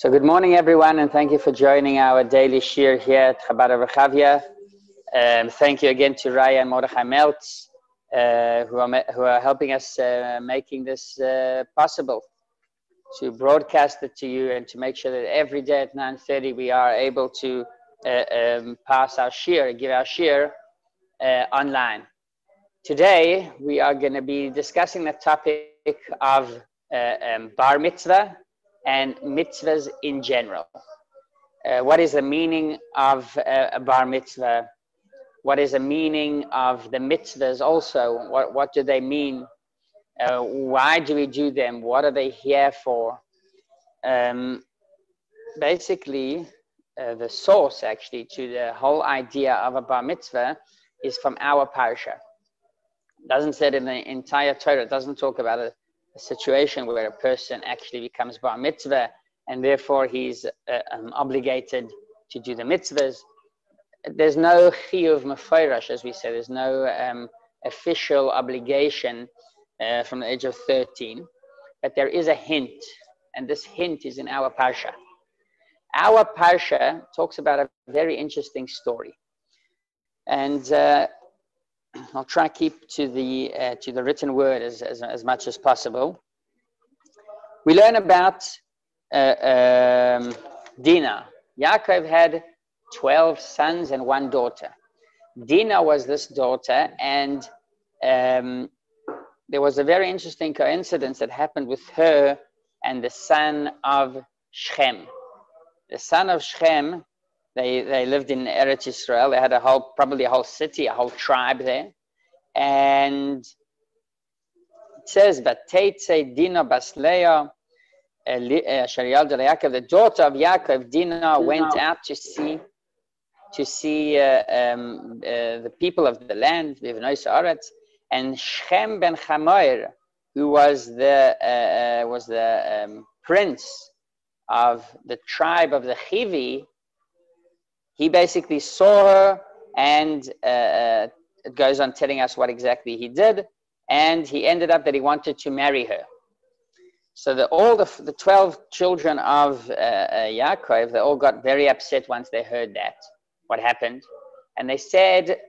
So good morning, everyone, and thank you for joining our daily Shiur here at Chabad of Rechavia. Thank you again to Raya and Mordechai Meltz, who are helping us making this possible, to broadcast it to you and to make sure that every day at 9:30 we are able to pass our Shiur, give our Shiur online. Today we are going to be discussing the topic of bar mitzvah and mitzvahs in general. What is the meaning of a bar mitzvah? What is the meaning of the mitzvahs also? What do they mean? Why do we do them? What are they here for? Basically, the source actually to the whole idea of a bar mitzvah is from our parsha. It doesn't say it in the entire Torah. It doesn't talk about a situation where a person actually becomes bar mitzvah and therefore he's obligated to do the mitzvahs. There's no chiyuv meforash, as we say. There's no official obligation from the age of 13, but there is a hint, and this hint is in our parsha. Our parsha talks about a very interesting story, and I'll try to keep to the written word as much as possible. We learn about Dinah. Yaakov had 12 sons and one daughter. Dinah was this daughter, and there was a very interesting coincidence that happened with her and the son of Shechem. The son of Shechem, they lived in Eretz Yisrael. They had probably a whole city, a whole tribe there. And it says, "Bateitze Dinah bas Leah, the daughter of Yaakov, Dinah, went out to see the people of the land, and Shechem ben Hamor, who was the prince of the tribe of the Chivi, he basically saw her, and it goes on telling us what exactly he did, and he ended up that he wanted to marry her. So all the 12 children of Yaakov, they all got very upset once they heard that, what happened, and they said,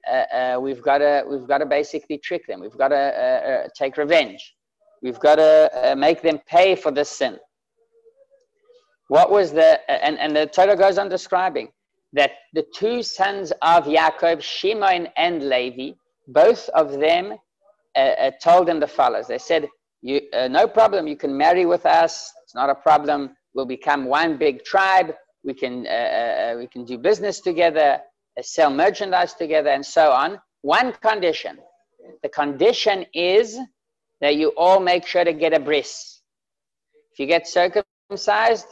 we've got to basically trick them. We've got to take revenge. We've got to make them pay for this sin. What was and the Torah goes on describing that the two sons of Yaakov, Shimon and Levi, both of them told them the follows. They said, no problem, you can marry with us. It's not a problem. We'll become one big tribe. We can do business together, sell merchandise together, and so on. One condition. The condition is that you all make sure to get a bris. If you get circumcised,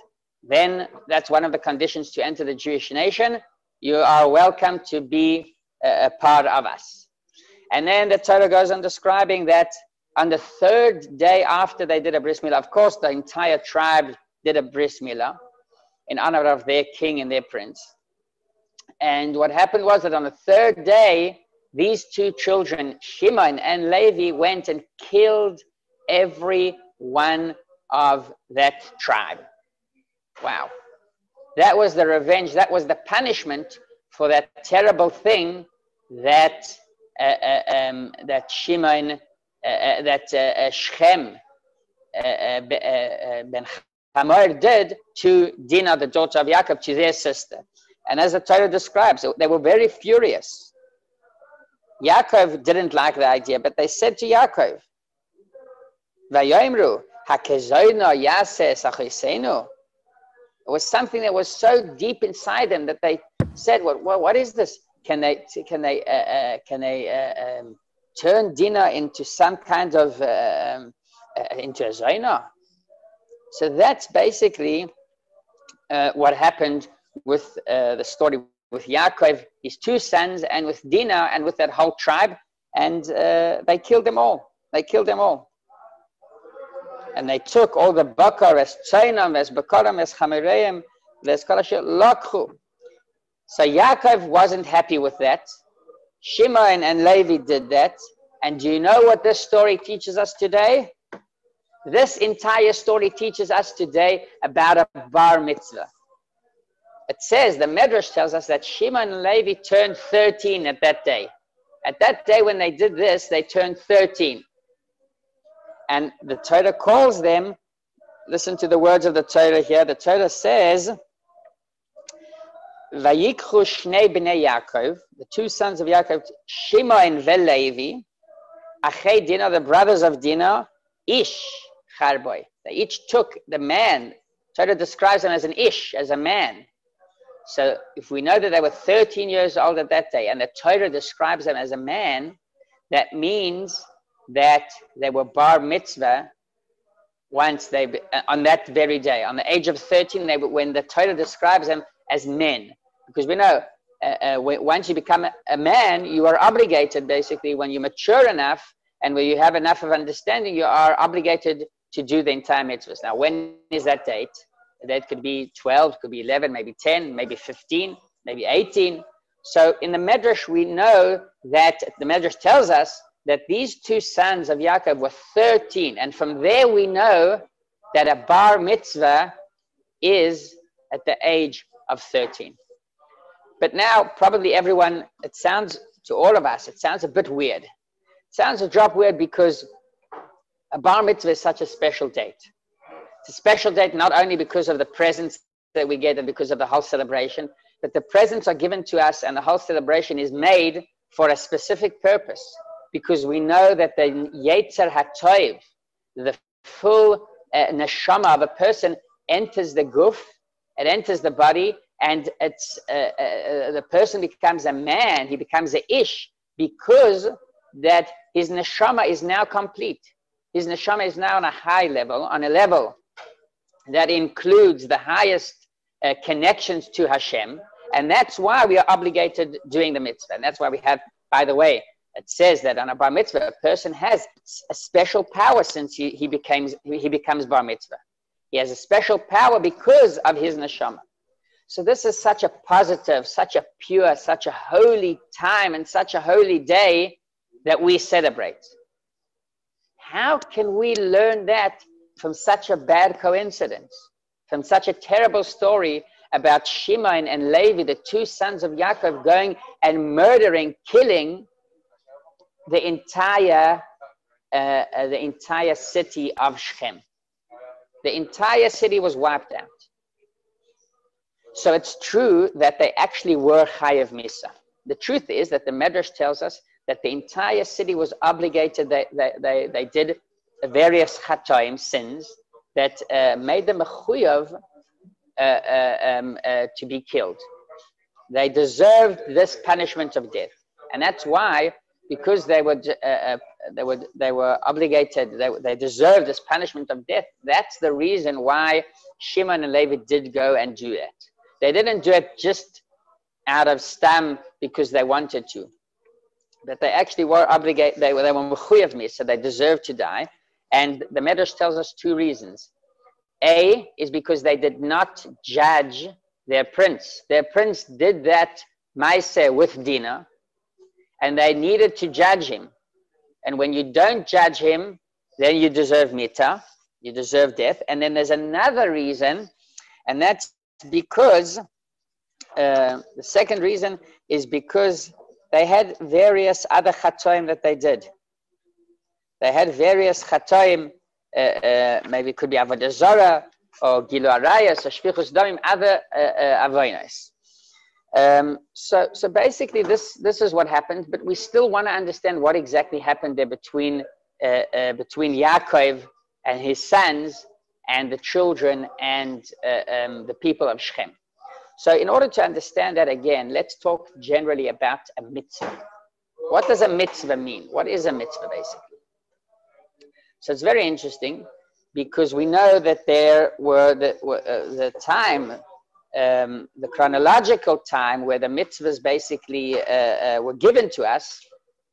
then that's one of the conditions to enter the Jewish nation. You are welcome to be a part of us. And then the Torah goes on describing that on the third day after they did a bris milah, of course, the entire tribe did a bris milah in honor of their king and their prince. And what happened was that on the third day, these two children, Shimon and Levi, went and killed every one of that tribe. Wow. That was the revenge, that was the punishment for that terrible thing that Shimon, Shechem ben Hamor did to Dinah, the daughter of Yaakov, to their sister. And as the Torah describes, they were very furious. Yaakov didn't like the idea, but they said to Yaakov, Vayomru, hakezoyno yaseh sachiseinu. It was something that was so deep inside them that they said, what is this? Can they turn Dinah into some kind of, into a zayna? So that's basically what happened with the story with Yaakov, his two sons, and with Dinah, and with that whole tribe, and they killed them all. They killed them all. And they took all the bakar as tzainam, as bakaram, as chamereim, as kalashe lakhu. So Yaakov wasn't happy with that. Shimon and Levi did that. And do you know what this story teaches us today? This entire story teaches us today about a bar mitzvah. It says, the Medrash tells us that Shimon and Levi turned 13 at that day. At that day when they did this, they turned 13. And the Torah calls them, listen to the words of the Torah here. The Torah says, Vayikchu shnei bnei Yaakov, the two sons of Yaakov, Shimon ve Levi, Achei Dina, the brothers of Dina, Ish Charboy. They each took the man. Torah describes them as an Ish, as a man. So if we know that they were 13 years old at that day, and the Torah describes them as a man, that means that they were bar mitzvah once they, on that very day, on the age of 13, when the Torah describes them as men. Because we know, once you become a man, you are obligated, basically, when you mature enough, and when you have enough of understanding, you are obligated to do the entire mitzvahs. Now, when is that date? The date could be 12, could be 11, maybe 10, maybe 15, maybe 18. So in the Medrash, we know that the Medrash tells us that these two sons of Yaakov were 13. And from there, we know that a bar mitzvah is at the age of 13. But now, probably everyone, it sounds, to all of us, it sounds a bit weird. It sounds a drop weird because a bar mitzvah is such a special date. It's a special date not only because of the presents that we get and because of the whole celebration, but the presents are given to us and the whole celebration is made for a specific purpose. Because we know that the Yetzer HaTov, the full neshama of a person, enters the guf, it enters the body, and it's the person becomes a man, he becomes a ish, because that his neshama is now complete. His neshama is now on a high level, on a level that includes the highest connections to Hashem, and that's why we are obligated doing the mitzvah. And that's why we have, by the way, it says that on a bar mitzvah, a person has a special power since he becomes bar mitzvah. He has a special power because of his neshama. So this is such a positive, such a pure, such a holy time and such a holy day that we celebrate. How can we learn that from such a bad coincidence, from such a terrible story about Shimon and Levi, the two sons of Yaakov, going and murdering, killing the entire city of Shechem? The entire city was wiped out. So it's true that they actually were chayav misa. The truth is that the Medrash tells us that the entire city was obligated. They did various chatoim, sins, that made them mechuyav to be killed. They deserved this punishment of death, and that's why, because they were obligated, they deserved this punishment of death. That's the reason why Shimon and Levi did go and do that. They didn't do it just out of stam because they wanted to, but they actually were obligated. They were mechuyav misa, so they deserved to die. And the Medrash tells us two reasons. A is because they did not judge their prince. Their prince did that maaseh with Dinah, and they needed to judge him. And when you don't judge him, then you deserve mita, you deserve death. And then there's another reason, and that's because the second reason is because they had various other chatoim that they did. They had various chatoim, maybe it could be avodah zarah or gilu arayos or shfichus damim, other avonos. So basically this is what happened, but we still want to understand what exactly happened there between Yaakov and his sons and the children and the people of Shechem. So in order to understand that again, let's talk generally about a mitzvah. What does a mitzvah mean? What is a mitzvah basically? So it's very interesting because we know that there were the time, the chronological time where the mitzvahs basically were given to us.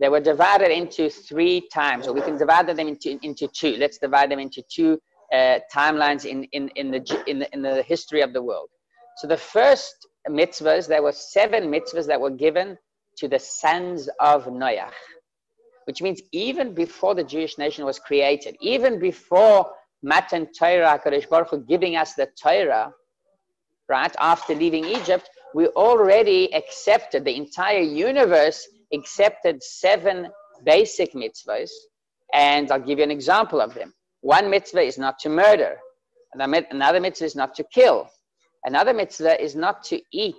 They were divided into 3 times, or we can divide them into 2. Let's divide them into 2 timelines in the history of the world. So the first mitzvahs, there were 7 mitzvahs that were given to the sons of Noach, which means even before the Jewish nation was created, even before Matan Torah, HaKadosh Baruch Hu giving us the Torah, right, after leaving Egypt, we already accepted, the entire universe accepted 7 basic mitzvahs. And I'll give you an example of them. One mitzvah is not to murder. Another mitzvah is not to kill. Another mitzvah is not to eat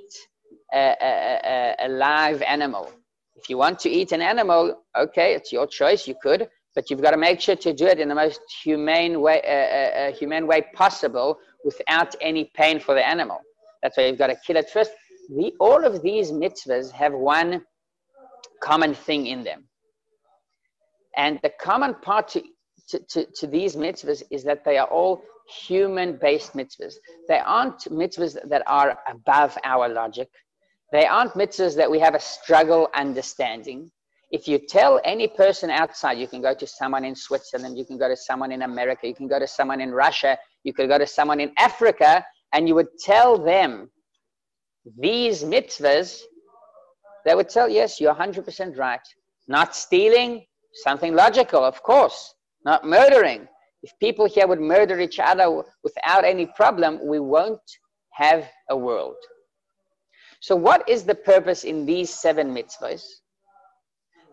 a live animal. If you want to eat an animal, okay, it's your choice, you could, but you've got to make sure to do it in the most humane way possible without any pain for the animal. That's why you've got to kill it first. All of these mitzvahs have one common thing in them. And the common part to these mitzvahs is that they are all human-based mitzvahs. They aren't mitzvahs that are above our logic. They aren't mitzvahs that we have a struggle understanding. If you tell any person outside, you can go to someone in Switzerland, you can go to someone in America, you can go to someone in Russia, you could go to someone in Africa, and you would tell them these mitzvahs, they would tell, yes, you're 100% right. Not stealing, something logical, of course. Not murdering. If people here would murder each other without any problem, we won't have a world. So what is the purpose in these 7 mitzvahs?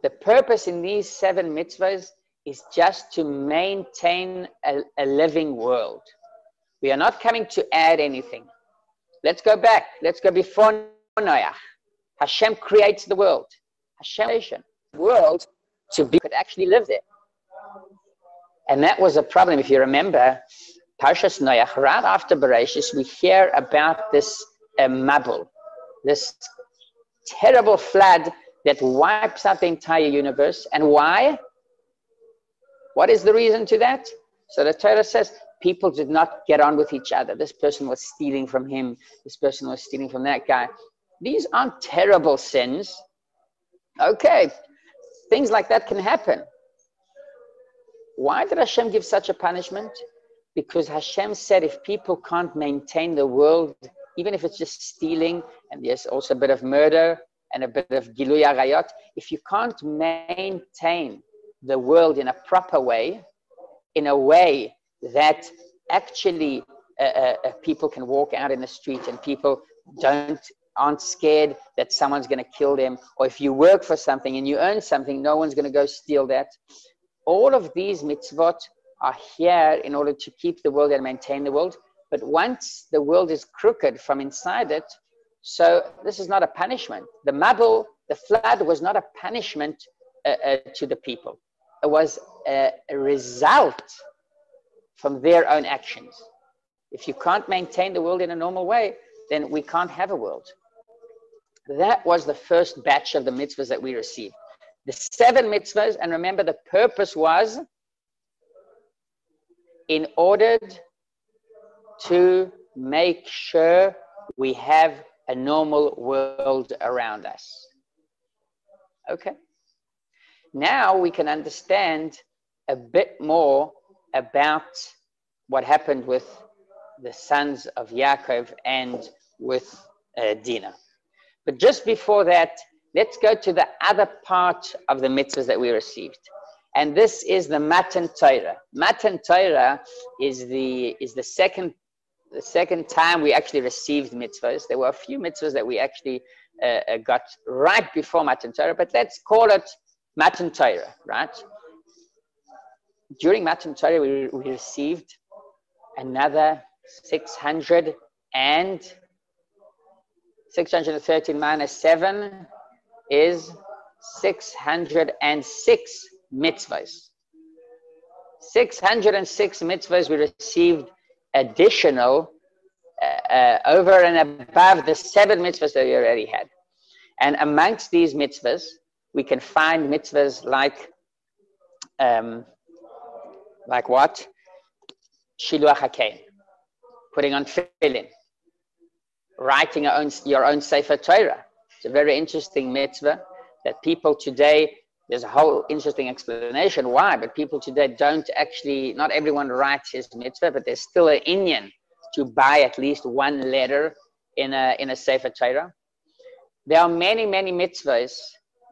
The purpose in these 7 mitzvahs is just to maintain a living world. We are not coming to add anything. Let's go back. Let's go before Noach. Hashem creates the world. Hashem creates the world to be could actually live there. And that was a problem. If you remember, Parshas Noach, right after Bereshis, we hear about this Mabul, this terrible flood that wipes out the entire universe. And why? What is the reason to that? So the Torah says people did not get on with each other. This person was stealing from him. This person was stealing from that guy. These aren't terrible sins. Okay, things like that can happen. Why did Hashem give such a punishment? Because Hashem said if people can't maintain the world, even if it's just stealing, and there's also a bit of murder and a bit of Gilui Arayot, if you can't maintain the world in a proper way, in a way that actually people can walk out in the street and people aren't scared that someone's going to kill them, or if you work for something and you earn something, no one's going to go steal that. All of these mitzvot are here in order to keep the world and maintain the world. But once the world is crooked from inside it, so this is not a punishment. The Mabul, the flood, was not a punishment to the people. It was a result from their own actions. If you can't maintain the world in a normal way, then we can't have a world. That was the first batch of the mitzvahs that we received. The 7 mitzvahs, and remember the purpose was in order to make sure we have a normal world around us. Okay. Now we can understand a bit more about what happened with the sons of Yaakov and with Dinah. But just before that, let's go to the other part of the mitzvahs that we received. And this is the Matan Torah. Matan Torah is the second time we actually received mitzvahs. There were a few mitzvahs that we actually got right before Matan Torah, but let's call it Matan Torah, right? During Matan Torah, we received another 613 minus 7 is 606 mitzvahs. 606 mitzvahs we received additional over and above the 7 mitzvahs that we already had. And amongst these mitzvahs, we can find mitzvahs like what? Shiluach HaKein, putting on tefillin, writing your own Sefer Torah. It's a very interesting mitzvah that people today, there's a whole interesting explanation why, but people today don't actually, not everyone writes his mitzvah, but there's still an inyan to buy at least one letter in a Sefer Torah. There are many, many mitzvahs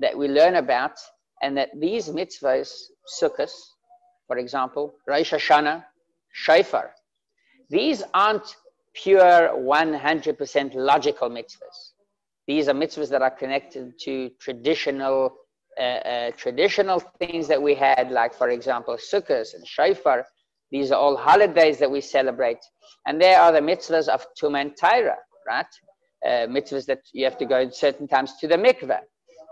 that we learn about, and that these mitzvahs, Sukkot, for example, Rosh Hashanah, shofar. These aren't pure 100% logical mitzvahs. These are mitzvahs that are connected to traditional things that we had, like, for example, sukkahs and shofar. These are all holidays that we celebrate. And there are the mitzvahs of Tumah and Torah, right? Mitzvahs that you have to go at certain times to the mikveh.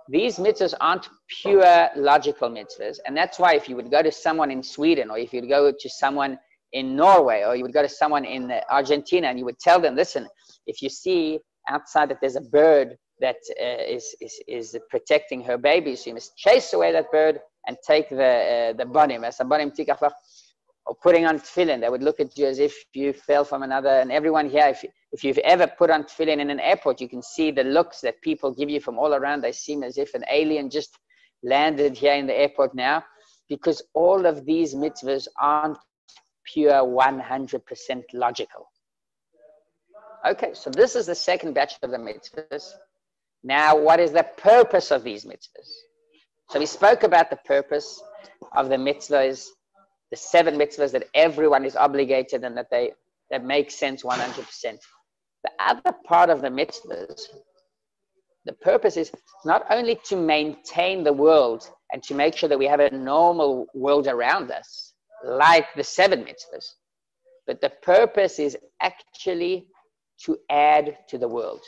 These mitzvahs aren't pure logical mitzvahs. And that's why if you would go to someone in Sweden, or if you'd go to someone in Norway, or you would go to someone in Argentina, and you would tell them, listen, if you see outside that there's a bird that is protecting her baby, so you must chase away that bird and take the bonim, as a bonim tikach, or putting on tefillin. They would look at you as if you fell from another. And everyone here, if you've ever put on tefillin in an airport, you can see the looks that people give you from all around. They seem as if an alien just landed here in the airport now, because all of these mitzvahs aren't pure 100% logical. Okay, so this is the second batch of the mitzvahs. Now, what is the purpose of these mitzvahs? So we spoke about the purpose of the mitzvahs, the 7 mitzvahs that everyone is obligated and that make sense 100%. The other part of the mitzvahs, the purpose is not only to maintain the world and to make sure that we have a normal world around us, like the 7 mitzvahs, but the purpose is actually to add to the world,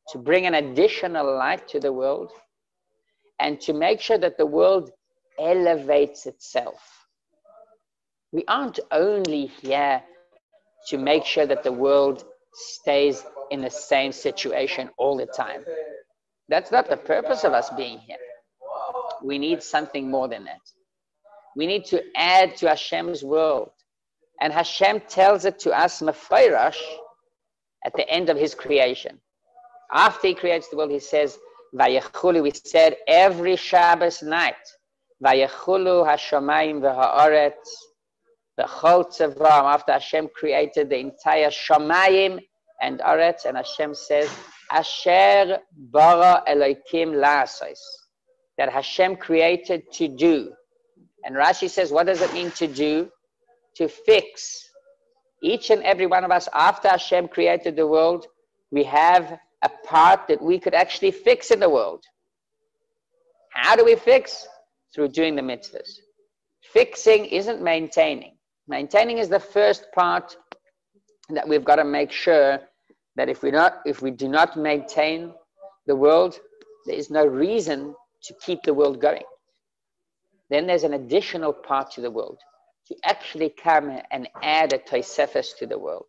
to bring an additional light to the world, and to make sure that the world elevates itself. We aren't only here to make sure that the world stays in the same situation all the time. That's not the purpose of us being here. We need something more than that. We need to add to Hashem's world. And Hashem tells it to us mefayrash at the end of his creation. After he creates the world, he says, Vayechulu, we said every Shabbos night, Vayechulu hashamayim v'ha'aretz, v'chol tzevam, after Hashem created the entire shamayim and aretz, and Hashem says, Asher bara Elokim la'asos, that Hashem created to do. And Rashi says, what does it mean to do? To fix. Each and every one of us, after Hashem created the world, we have a part that we could actually fix in the world. How do we fix? Through doing the mitzvahs. Fixing isn't maintaining. Maintaining is the first part that we've got to make sure that if we do not maintain the world, there is no reason to keep the world going. Then there's an additional part to the world, to actually come and add a tosefes to the world.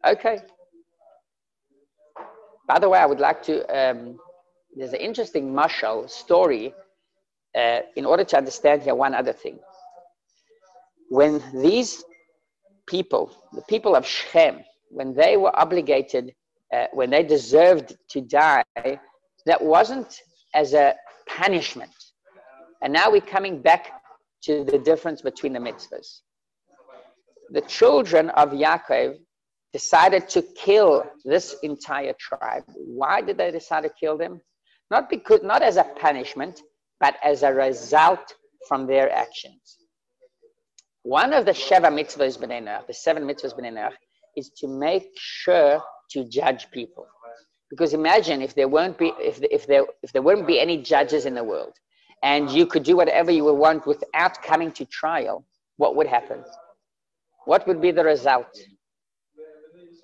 Okay. By the way, I would like to, there's an interesting mashal story in order to understand here one other thing. When these people, the people of Shem, when they were obligated, when they deserved to die, that wasn't as a punishment. And now we're coming back to the difference between the mitzvahs. The children of Yaakov decided to kill this entire tribe. Why did they decide to kill them? Not as a punishment, but as a result from their actions. One of the Sheva mitzvahs b'nei Noach, the 7 mitzvahs b'nei Noach, is to make sure to judge people. Because imagine if there wouldn't be any judges in the world, and you could do whatever you would want without coming to trial, what would happen? What would be the result?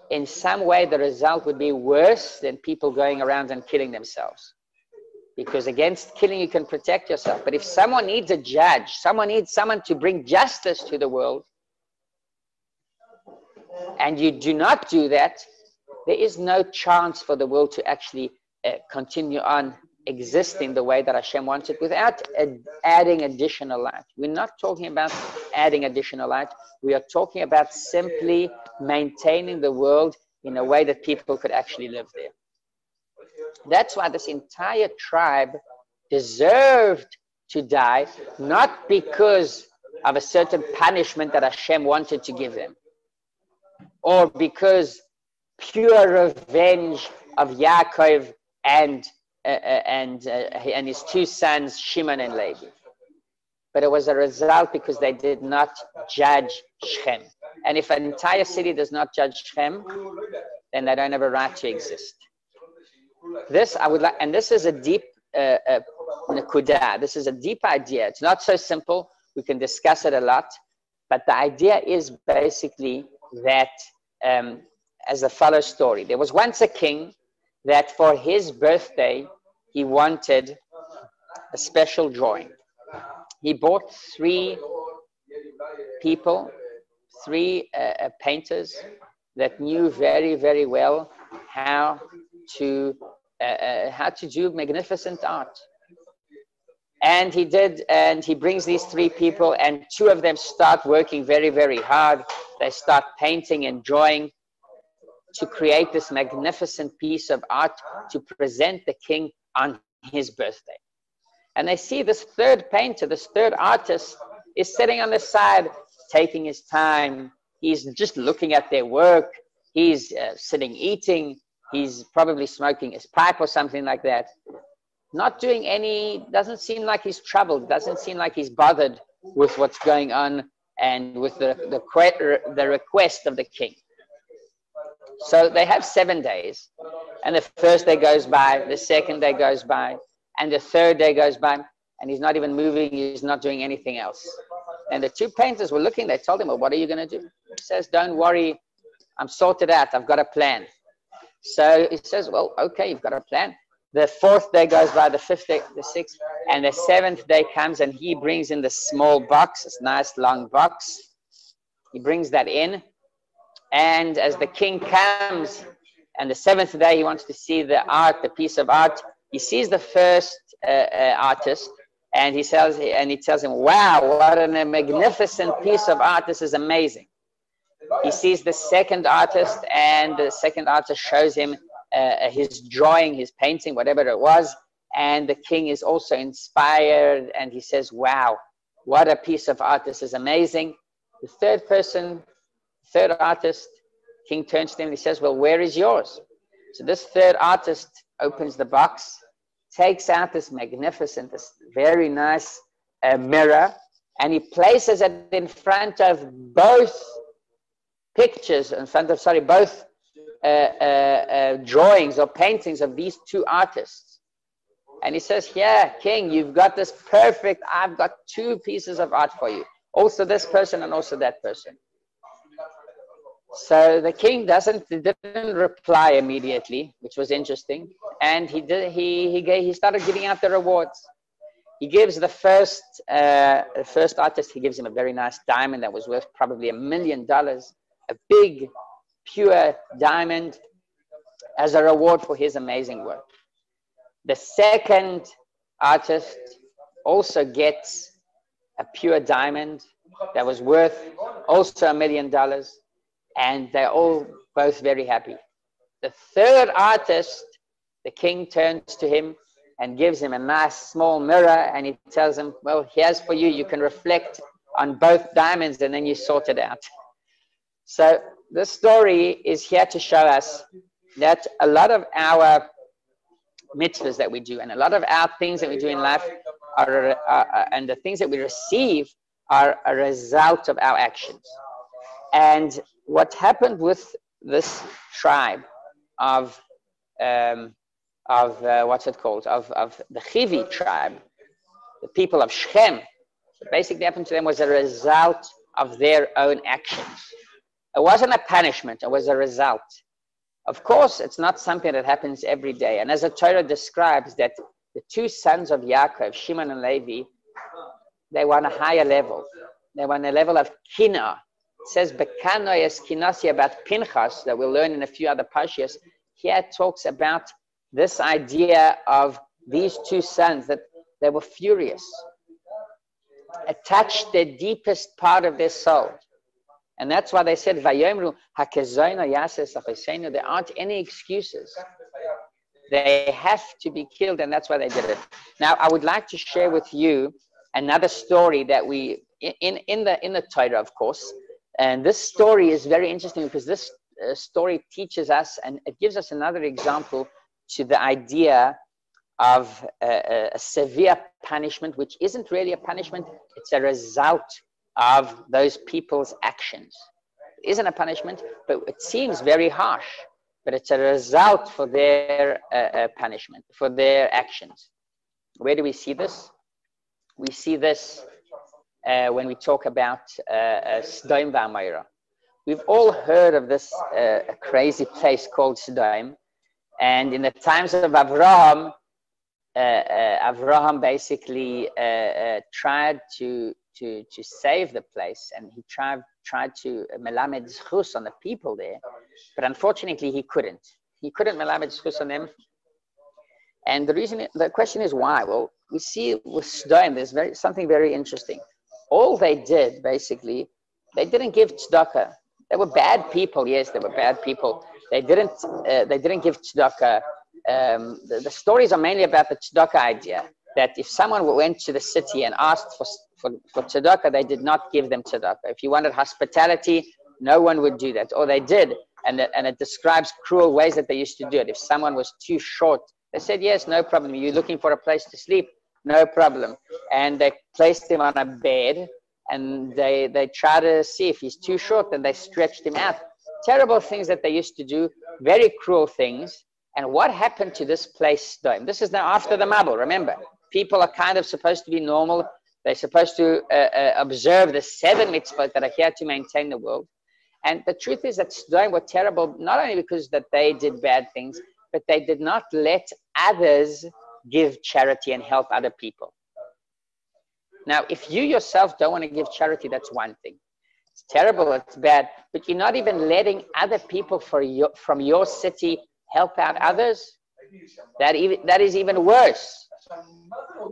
In some way, the result would be worse than people going around and killing themselves. Because against killing, you can protect yourself. But if someone needs a judge, someone needs someone to bring justice to the world, and you do not do that, there is no chance for the world to actually continue on existing the way that Hashem wants it without adding additional light. We're not talking about adding additional light. We are talking about simply maintaining the world in a way that people could actually live there. That's why this entire tribe deserved to die, not because of a certain punishment that Hashem wanted to give them, or because pure revenge of Yaakov and his 2 sons, Shimon and Levi. But it was a result because they did not judge Shechem. And if an entire city does not judge Shechem, then they don't have a right to exist. This I would like, and this is a deep nakuda. This is a deep idea. It's not so simple. We can discuss it a lot, but the idea is basically that as the follows story. There was once a king that for his birthday, he wanted a special drawing. He bought 3 people, 3 painters that knew very, very well how to do magnificent art. And he did, and he brings these 3 people, and 2 of them start working very, very hard. They start painting and drawing to create this magnificent piece of art to present the king on his birthday. And they see this 3rd painter, this 3rd artist, is sitting on the side, taking his time. He's just looking at their work. He's sitting eating. He's probably smoking his pipe or something like that. Not doing any, doesn't seem like he's troubled, doesn't seem like he's bothered with what's going on and with the request of the king. So they have 7 days. And the first day goes by, the second day goes by, and the 3rd day goes by, and he's not even moving, he's not doing anything else. And the 2 painters were looking, they told him, well, what are you going to do? He says, don't worry, I'm sorted out, I've got a plan. So he says, well, okay, you've got a plan. The 4th day goes by, the 5th day, the 6th, and the 7th day comes, and he brings in the small box, this nice long box. He brings that in, and as the king comes, and the 7th day he wants to see the art, the piece of art, he sees the 1st artist, and he tells him, wow, what a magnificent piece of art, this is amazing. He sees the 2nd artist, and the 2nd artist shows him his drawing, his painting, whatever it was, and the king is also inspired, and he says, wow, what a piece of art, this is amazing. The 3rd person, 3rd artist, king turns to him and he says, well, where is yours? So this 3rd artist opens the box, takes out this magnificent, this very nice mirror, and he places it in front of both pictures, both drawings or paintings of these 2 artists. And he says, here, king, you've got this perfect, I've got 2 pieces of art for you. Also this person and also that person. So the king didn't reply immediately, which was interesting. And he started giving out the rewards. He gives the first artist, he gives him a very nice diamond that was worth probably $1 million, a big, pure diamond as a reward for his amazing work. The 2nd artist also gets a pure diamond that was worth also $1 million, and they're all both very happy. The 3rd artist, the king turns to him and gives him a nice small mirror, and he tells him, well, here's for you, you can reflect on both diamonds and then you sort it out. So this story is here to show us that a lot of our mitzvahs that we do and a lot of our things that we do in life and the things that we receive are a result of our actions. And what happened with this tribe of what's it called, of the Chivi tribe, the people of Shechem, what basically happened to them was a result of their own actions. It wasn't a punishment, it was a result. Of course, it's not something that happens every day. And as the Torah describes that the 2 sons of Yaakov, Shimon and Levi, they were on a higher level. They were on a level of kina. It says, Bekanoyes kinasi about Pinchas, that we'll learn in a few other parshas. Here it talks about this idea of these 2 sons, that they were furious, attached the deepest part of their soul. And that's why they said, Vayomru hakezayna yases achosenu. There aren't any excuses. They have to be killed, and that's why they did it. Now, I would like to share with you another story that we, in the Torah, of course. And this story is very interesting because this story teaches us, and it gives us another example to the idea of a severe punishment, which isn't really a punishment, it's a result of those people's actions. It isn't a punishment, but it seems very harsh, but it's a result for their punishment, for their actions. Where do we see this? We see this when we talk about Sodom v'Amorah. We've all heard of this crazy place called Sodom, and in the times of Avraham, Avraham basically tried to save the place, and he tried to melamed zchus on the people there, but unfortunately he couldn't. He couldn't melamed zchus on them, and the question is why? Well, we see with Sodom, there's something very interesting. All they did basically, they didn't give tzedakah. They were bad people. Yes, they were bad people. They didn't give tzedakah. The stories are mainly about the tzedakah idea, that if someone went to the city and asked for tzedakah, they did not give them tzedakah. If you wanted hospitality, no one would do that. Or they did, and it describes cruel ways that they used to do it. If someone was too short, they said, yes, no problem. You're looking for a place to sleep? No problem. And they placed him on a bed, and they try to see if he's too short, and they stretched him out. Terrible things that they used to do, very cruel things. And what happened to this place, Sodom? This is now after the Mabul. Remember, people are kind of supposed to be normal. They're supposed to observe the 7 mitzvot that are here to maintain the world. And the truth is that Sodom were terrible, not only because that they did bad things, but they did not let others give charity and help other people. Now, if you yourself don't want to give charity, that's one thing. It's terrible, it's bad, but you're not even letting other people from your city help out others. That is even worse.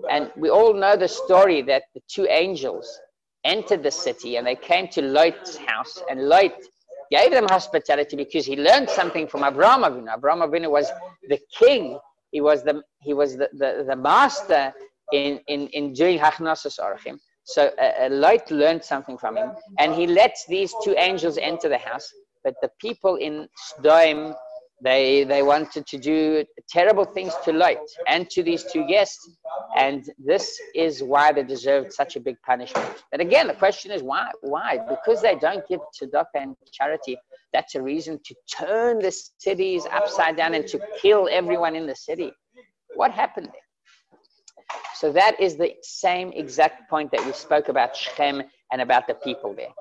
And we all know the story that the 2 angels entered the city, and they came to Lot's house, and Lot gave them hospitality because he learned something from Avraham Avinu. Avraham Avinu was the king. He was the master in doing hachnasas orchim. So Lot learned something from him, and he lets these 2 angels enter the house. But the people in Sodom, they wanted to do terrible things to Lot and to these 2 guests, and this is why they deserved such a big punishment. But again, the question is why? Why? Because they don't give tzedakah and charity. That's a reason to turn the cities upside down and to kill everyone in the city. What happened there? So that is the same exact point that we spoke about Shechem and about the people there.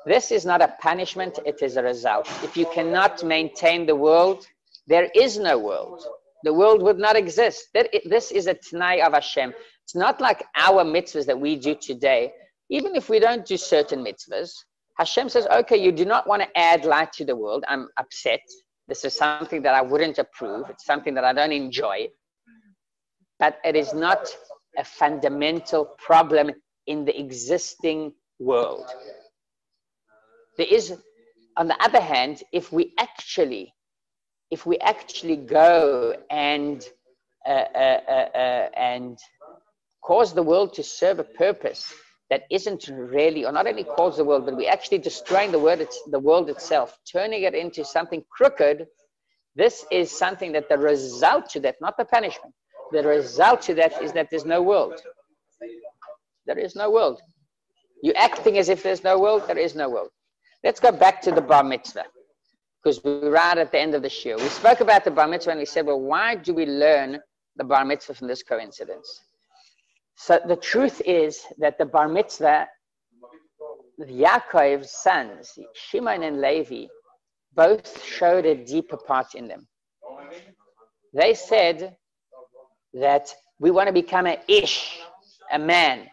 This is not a punishment, it is a result. If you cannot maintain the world, there is no world. The world would not exist. This is a T'nai of Hashem. It's not like our mitzvahs that we do today. Even if we don't do certain mitzvahs, Hashem says, okay, you do not want to add light to the world. I'm upset. This is something that I wouldn't approve. It's something that I don't enjoy. But it is not a fundamental problem in the existing world. There is, on the other hand, if we actually go and cause the world to serve a purpose that isn't really, or not only cause the world, but we actually destroying the world itself, turning it into something crooked, this is something that the result to that, not the punishment, the result to that is that there's no world. There is no world. You're acting as if there's no world, there is no world. Let's go back to the bar mitzvah, because we're right at the end of the shiur. We spoke about the bar mitzvah and we said, well, why do we learn the bar mitzvah from this coincidence? So the truth is that the bar mitzvah, Yaakov's sons, Shimon and Levi, both showed a deeper part in them. They said that we want to become an ish, a man.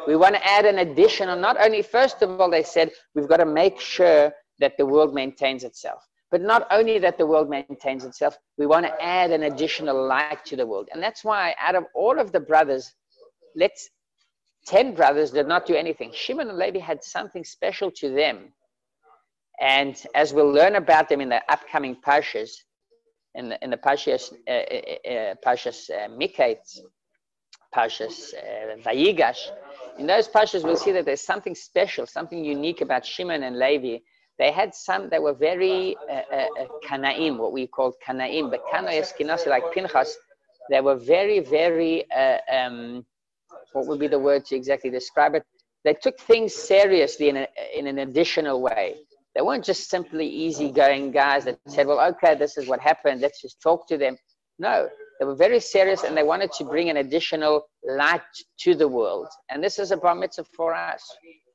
We want to add an additional, not only, first of all, they said, we've got to make sure that the world maintains itself. But not only that the world maintains itself, we want to add an additional light to the world. And that's why out of all of the brothers, 10 brothers did not do anything. Shimon and Levi had something special to them. And as we'll learn about them in the upcoming parshas, in the parshas Miketz, parshas Vayigash, in those parshas we'll see that there's something special, something unique about Shimon and Levi. They had they were very Kanaim, what we call Kanaim, but Kano Eskinasi, like Pinchas, they were very, very, what would be the word to exactly describe it? they took things seriously in an additional way. They weren't just simply easygoing guys that said, well, okay, this is what happened, let's just talk to them. No, they were very serious, and they wanted to bring an additional light to the world. And this is a bar mitzvah for us.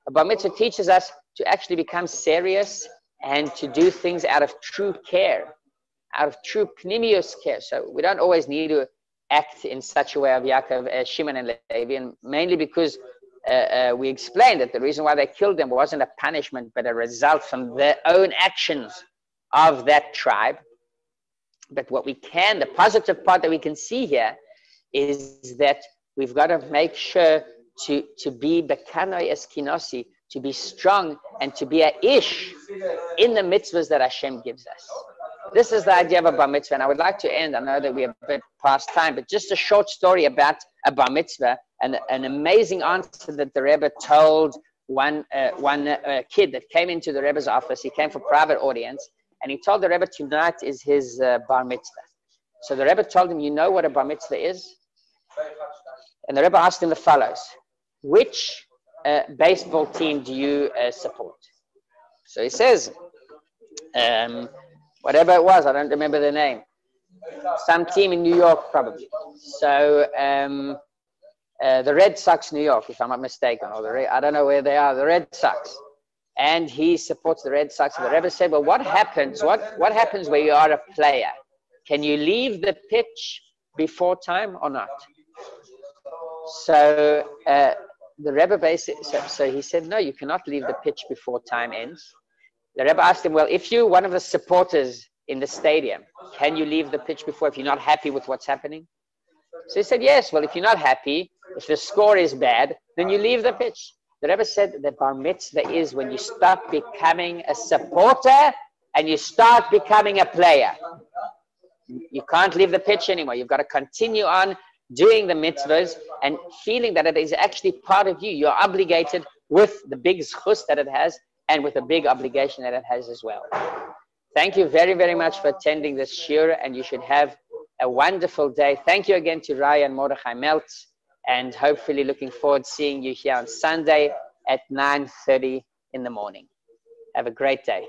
A bar mitzvah teaches us to actually become serious and to do things out of true care, out of true pnimius care. So we don't always need to act in such a way of Yaakov, Shimon, and Levi, and mainly because we explained that the reason why they killed them wasn't a punishment, but a result from their own actions of that tribe. But what we can, the positive part that we can see here is that we've got to make sure to be bekanoi eskinosi, to be strong and to be a ish in the mitzvahs that Hashem gives us. This is the idea of a bar mitzvah, and I would like to end. I know that we're a bit past time, but just a short story about a bar mitzvah and an amazing answer that the Rebbe told one kid that came into the Rebbe's office. He came for private audience, and he told the Rebbe tonight is his bar mitzvah. So the Rebbe told him, you know what a bar mitzvah is? And the Rebbe asked him the follows: which baseball team do you support? So he says, whatever it was, I don't remember the name. Some team in New York, probably. So the Red Sox, New York, if I'm not mistaken, or I don't know where they are, the Red Sox. And he supports the Red Sox. And the Rebbe said, well, what happens? What happens where you are a player? Can you leave the pitch before time or not? So the Rebbe basically, so he said, no, you cannot leave the pitch before time ends. The Rebbe asked him, well, if you're one of the supporters in the stadium, can you leave the pitch before if you're not happy with what's happening? So he said, yes. Well, if you're not happy, if the score is bad, then you leave the pitch. The Rebbe said the bar mitzvah is when you stop becoming a supporter and you start becoming a player. You can't leave the pitch anymore. You've got to continue on doing the mitzvahs and feeling that it is actually part of you. You're obligated with the big zchus that it has and with the big obligation that it has as well. Thank you very, very much for attending this shiur, and you should have a wonderful day. Thank you again to Raya and Mordechai Meltz, and hopefully looking forward to seeing you here on Sunday at 9:30 in the morning. Have a great day.